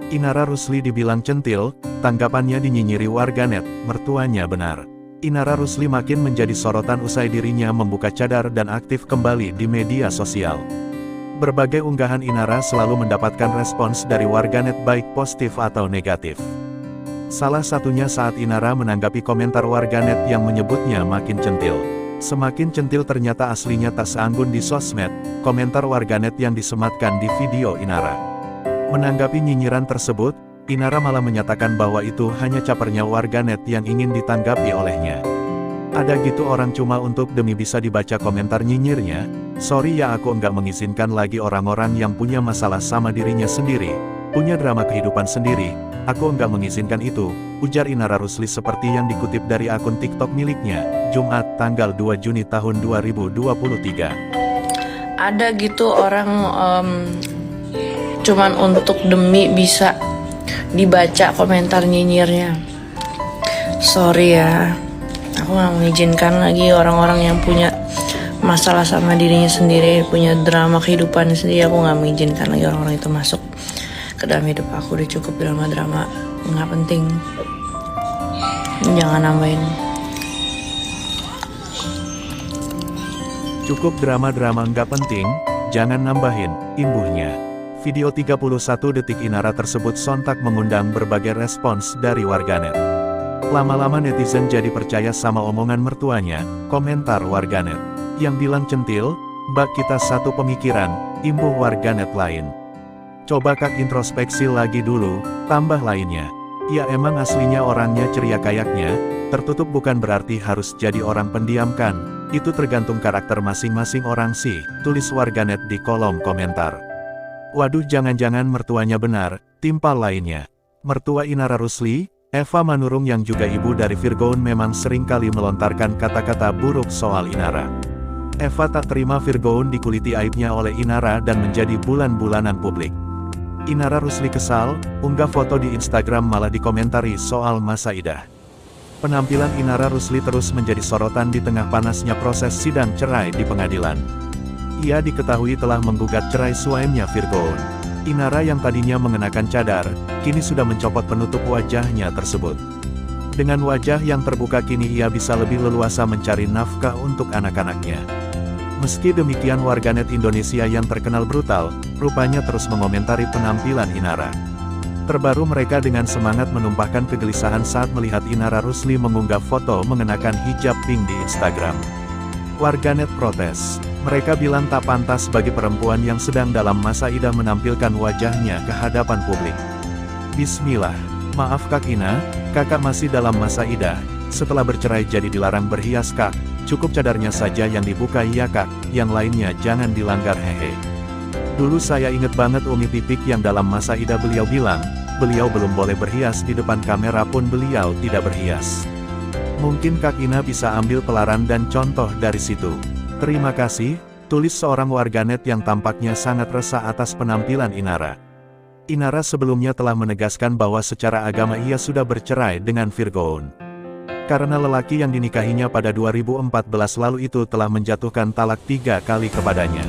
Inara Rusli dibilang centil, tanggapannya dinyinyiri warganet, mertuanya benar. Inara Rusli makin menjadi sorotan usai dirinya membuka cadar dan aktif kembali di media sosial. Berbagai unggahan Inara selalu mendapatkan respons dari warganet baik positif atau negatif. Salah satunya saat Inara menanggapi komentar warganet yang menyebutnya makin centil. Semakin centil ternyata aslinya tak seanggun di sosmed, komentar warganet yang disematkan di video Inara. Menanggapi nyinyiran tersebut, Inara malah menyatakan bahwa itu hanya capernya warganet yang ingin ditanggapi olehnya. Ada gitu orang cuma untuk demi bisa dibaca komentar nyinyirnya, sorry ya aku enggak mengizinkan lagi orang-orang yang punya masalah sama dirinya sendiri, punya drama kehidupan sendiri, aku enggak mengizinkan itu, ujar Inara Rusli seperti yang dikutip dari akun TikTok miliknya, Jumat tanggal 2 Juni tahun 2023. Ada gitu orang cuman untuk demi bisa dibaca komentar nyinyirnya. Sorry ya, aku gak mengizinkan lagi orang-orang yang punya masalah sama dirinya sendiri, punya drama kehidupan sendiri. Aku gak mengizinkan lagi orang-orang itu masuk ke dalam hidup aku. Udah cukup drama-drama, gak penting. Jangan nambahin. Cukup drama-drama nggak penting, jangan nambahin, imbuhnya. Video 31 detik Inara tersebut sontak mengundang berbagai respons dari warganet. Lama-lama netizen jadi percaya sama omongan mertuanya, komentar warganet. Yang bilang centil, mbak kita satu pemikiran, imbuh warganet lain. Coba kak introspeksi lagi dulu, tambah lainnya. Ya emang aslinya orangnya ceria kayaknya, tertutup bukan berarti harus jadi orang pendiam kan, itu tergantung karakter masing-masing orang sih, tulis warganet di kolom komentar. Waduh jangan-jangan mertuanya benar, timpal lainnya. Mertua Inara Rusli, Eva Manurung yang juga ibu dari Virgoun memang seringkali melontarkan kata-kata buruk soal Inara. Eva tak terima Virgoun dikuliti aibnya oleh Inara dan menjadi bulan-bulanan publik. Inara Rusli kesal, unggah foto di Instagram malah dikomentari soal masa idah. Penampilan Inara Rusli terus menjadi sorotan di tengah panasnya proses sidang cerai di pengadilan. Ia diketahui telah menggugat cerai suaminya Virgoun. Inara yang tadinya mengenakan cadar, kini sudah mencopot penutup wajahnya tersebut. Dengan wajah yang terbuka kini ia bisa lebih leluasa mencari nafkah untuk anak-anaknya. Meski demikian warganet Indonesia yang terkenal brutal, rupanya terus mengomentari penampilan Inara. Terbaru mereka dengan semangat menumpahkan kegelisahan saat melihat Inara Rusli mengunggah foto mengenakan hijab pink di Instagram. Warganet protes. Mereka bilang tak pantas bagi perempuan yang sedang dalam masa idah menampilkan wajahnya ke hadapan publik. Bismillah. Maaf Kak Ina, kakak masih dalam masa idah. Setelah bercerai jadi dilarang berhias Kak. Cukup cadarnya saja yang dibuka ya Kak, yang lainnya jangan dilanggar hehe. Dulu saya inget banget Umi Pipik yang dalam masa idah beliau bilang, beliau belum boleh berhias di depan kamera pun beliau tidak berhias. Mungkin Kak Ina bisa ambil pelajaran dan contoh dari situ. Terima kasih, tulis seorang warganet yang tampaknya sangat resah atas penampilan Inara. Inara sebelumnya telah menegaskan bahwa secara agama ia sudah bercerai dengan Virgoun. Karena lelaki yang dinikahinya pada 2014 lalu itu telah menjatuhkan talak 3 kali kepadanya.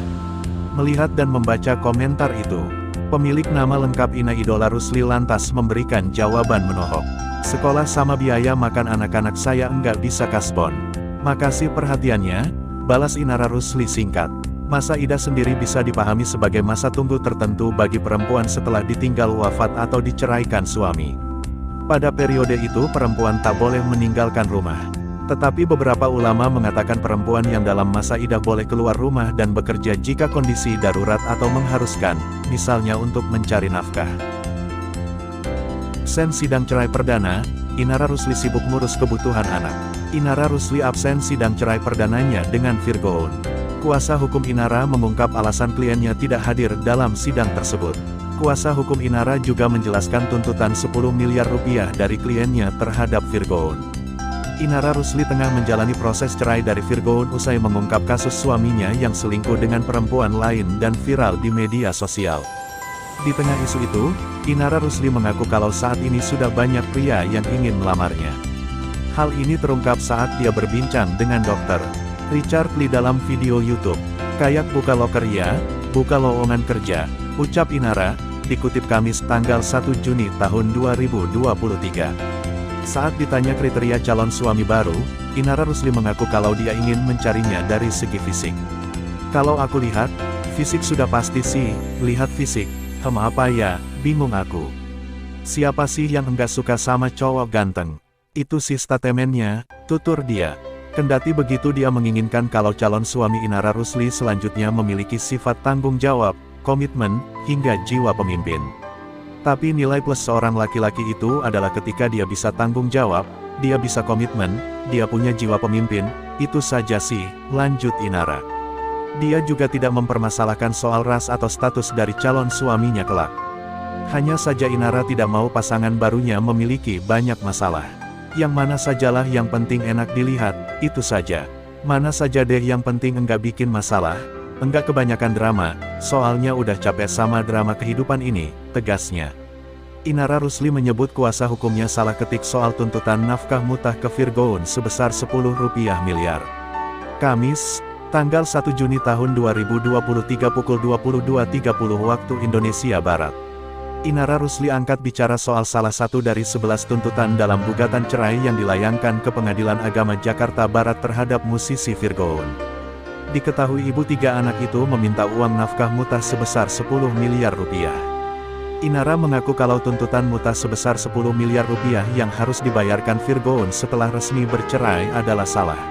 Melihat dan membaca komentar itu, pemilik nama lengkap Ina Idola Rusli lantas memberikan jawaban menohok. Sekolah sama biaya makan anak-anak saya enggak bisa kaspon. Makasih perhatiannya. Balas Inara Rusli singkat. Masa idah sendiri bisa dipahami sebagai masa tunggu tertentu bagi perempuan setelah ditinggal wafat atau diceraikan suami. Pada periode itu perempuan tak boleh meninggalkan rumah. Tetapi beberapa ulama mengatakan perempuan yang dalam masa idah boleh keluar rumah dan bekerja jika kondisi darurat atau mengharuskan, misalnya untuk mencari nafkah. Absen sidang cerai perdana, Inara Rusli sibuk ngurus kebutuhan anak. Inara Rusli absen sidang cerai perdananya dengan Virgoun. Kuasa hukum Inara mengungkap alasan kliennya tidak hadir dalam sidang tersebut. Kuasa hukum Inara juga menjelaskan tuntutan 10 miliar rupiah dari kliennya terhadap Virgoun. Inara Rusli tengah menjalani proses cerai dari Virgoun usai mengungkap kasus suaminya yang selingkuh dengan perempuan lain dan viral di media sosial. Di tengah isu itu, Inara Rusli mengaku kalau saat ini sudah banyak pria yang ingin melamarnya. Hal ini terungkap saat dia berbincang dengan Dr. Richard Lee dalam video YouTube. Kayak buka loker ya, buka lowongan kerja, ucap Inara, dikutip Kamis tanggal 1 Juni tahun 2023. Saat ditanya kriteria calon suami baru, Inara Rusli mengaku kalau dia ingin mencarinya dari segi fisik. Kalau aku lihat, fisik sudah pasti sih, lihat fisik, apa ya, bingung aku. Siapa sih yang enggak suka sama cowok ganteng? Itu sih statementnya, tutur dia. Kendati begitu dia menginginkan kalau calon suami Inara Rusli selanjutnya memiliki sifat tanggung jawab, komitmen, hingga jiwa pemimpin. Tapi nilai plus seorang laki-laki itu adalah ketika dia bisa tanggung jawab, dia bisa komitmen, dia punya jiwa pemimpin, itu saja sih, lanjut Inara. Dia juga tidak mempermasalahkan soal ras atau status dari calon suaminya kelak. Hanya saja Inara tidak mau pasangan barunya memiliki banyak masalah. Yang mana sajalah yang penting enak dilihat, itu saja. Mana saja deh yang penting enggak bikin masalah, enggak kebanyakan drama, soalnya udah capek sama drama kehidupan ini, tegasnya. Inara Rusli menyebut kuasa hukumnya salah ketik soal tuntutan nafkah mutah ke Virgoun sebesar 10 rupiah miliar. Kamis, tanggal 1 Juni tahun 2023 pukul 22.30 waktu Indonesia Barat. Inara Rusli angkat bicara soal salah satu dari 11 tuntutan dalam gugatan cerai yang dilayangkan ke Pengadilan Agama Jakarta Barat terhadap musisi Virgoun. Diketahui ibu 3 anak itu meminta uang nafkah mutah sebesar 10 miliar rupiah. Inara mengaku kalau tuntutan mutah sebesar 10 miliar rupiah yang harus dibayarkan Virgoun setelah resmi bercerai adalah salah.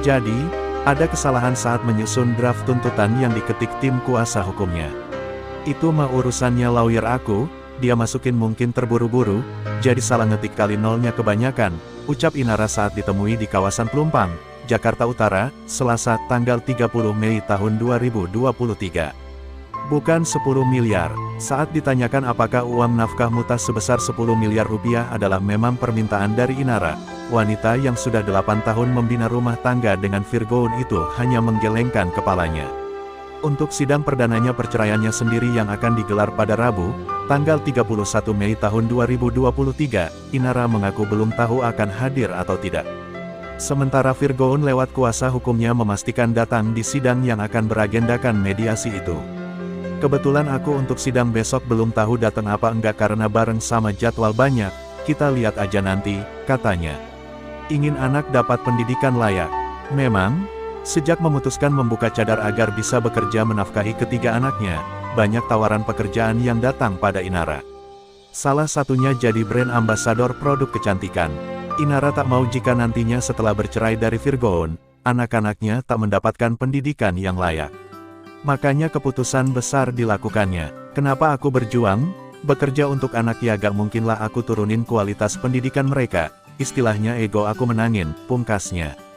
Jadi, ada kesalahan saat menyusun draft tuntutan yang diketik tim kuasa hukumnya. Itu mah urusannya lawyer aku, dia masukin mungkin terburu-buru, jadi salah ngetik kali nolnya kebanyakan, ucap Inara saat ditemui di kawasan Pelumpang, Jakarta Utara, Selasa tanggal 30 Mei tahun 2023. Bukan 10 miliar, saat ditanyakan apakah uang nafkah mutah sebesar 10 miliar rupiah adalah memang permintaan dari Inara, wanita yang sudah 8 tahun membina rumah tangga dengan Virgoun itu hanya menggelengkan kepalanya. Untuk sidang perdananya perceraiannya sendiri yang akan digelar pada Rabu, tanggal 31 Mei tahun 2023, Inara mengaku belum tahu akan hadir atau tidak. Sementara Virgoun lewat kuasa hukumnya memastikan datang di sidang yang akan beragendakan mediasi itu. Kebetulan aku untuk sidang besok belum tahu datang apa enggak karena bareng sama jadwal banyak, kita lihat aja nanti, katanya. Ingin anak dapat pendidikan layak. Memang, sejak memutuskan membuka cadar agar bisa bekerja menafkahi ketiga anaknya, banyak tawaran pekerjaan yang datang pada Inara. Salah satunya jadi brand ambasador produk kecantikan. Inara tak mau jika nantinya setelah bercerai dari Virgoun, anak-anaknya tak mendapatkan pendidikan yang layak. Makanya keputusan besar dilakukannya. Kenapa aku berjuang? Bekerja untuk anak ya gak mungkinlah aku turunin kualitas pendidikan mereka. Istilahnya ego aku menangin, pungkasnya.